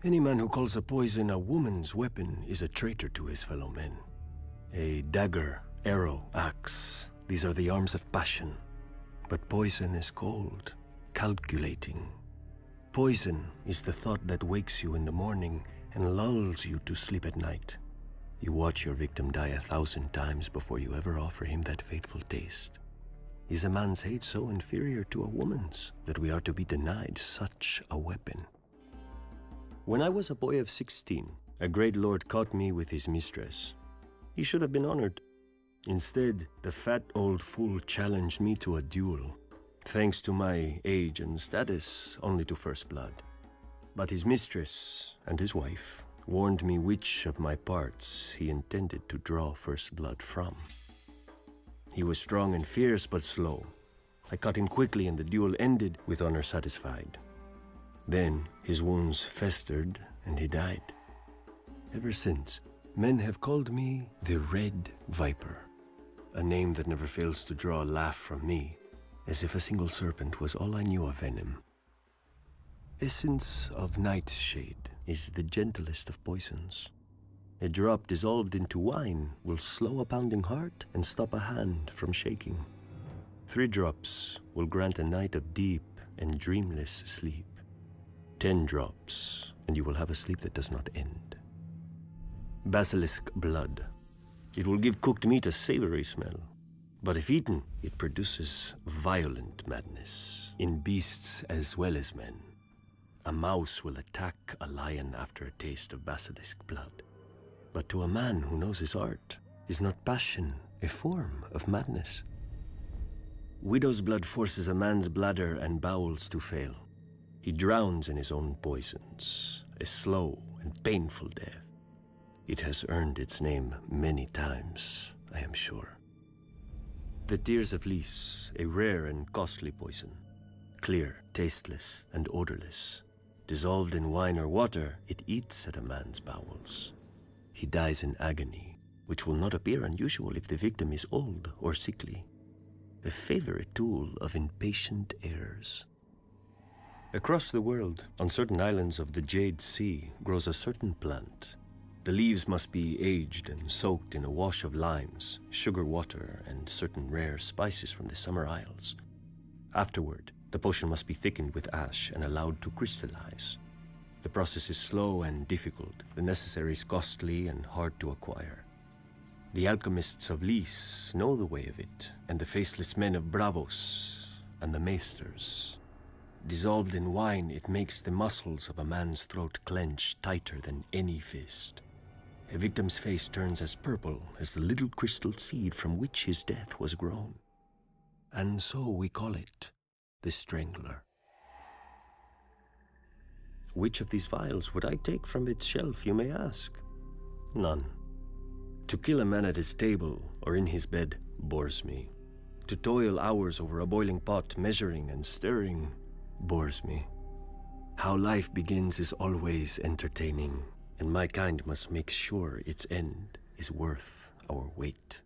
Any man who calls a poison a woman's weapon is a traitor to his fellow men. A dagger, arrow, axe, these are the arms of passion. But poison is cold, calculating. Poison is the thought that wakes you in the morning and lulls you to sleep at night. You watch your victim die 1,000 times before you ever offer him that fateful taste. Is a man's hate so inferior to a woman's that we are to be denied such a weapon? When I was a boy of 16, a great lord caught me with his mistress. He should have been honored. Instead, the fat old fool challenged me to a duel, thanks to my age and status, only to first blood. But his mistress and his wife warned me which of my parts he intended to draw first blood from. He was strong and fierce, but slow. I caught him quickly, and the duel ended with honor satisfied. Then his wounds festered, and he died. Ever since, men have called me the Red Viper, a name that never fails to draw a laugh from me, as if a single serpent was all I knew of venom. Essence of nightshade is the gentlest of poisons. A drop dissolved into wine will slow a pounding heart and stop a hand from shaking. 3 drops will grant a night of deep and dreamless sleep. 10 drops, and you will have a sleep that does not end. Basilisk blood. It will give cooked meat a savory smell, but if eaten, it produces violent madness in beasts as well as men. A mouse will attack a lion after a taste of basilisk blood. But to a man who knows his art, is not passion a form of madness? Widow's blood forces a man's bladder and bowels to fail. He drowns in his own poisons, a slow and painful death. It has earned its name many times, I am sure. The tears of Lys, a rare and costly poison. Clear, tasteless, and odorless. Dissolved in wine or water, it eats at a man's bowels. He dies in agony, which will not appear unusual if the victim is old or sickly. A favorite tool of impatient heirs. Across the world, on certain islands of the Jade Sea, grows a certain plant. The leaves must be aged and soaked in a wash of limes, sugar water, and certain rare spices from the summer isles. Afterward, the potion must be thickened with ash and allowed to crystallize. The process is slow and difficult, the necessaries costly and hard to acquire. The alchemists of Lys know the way of it, and the faceless men of Bravos and the maesters. Dissolved in wine, it makes the muscles of a man's throat clench tighter than any fist. A victim's face turns as purple as the little crystal seed from which his death was grown. And so we call it the Strangler. Which of these vials would I take from its shelf, you may ask? None. To kill a man at his table or in his bed bores me. To toil hours over a boiling pot, measuring and stirring, bores me. How life begins is always entertaining, and my kind must make sure its end is worth our wait.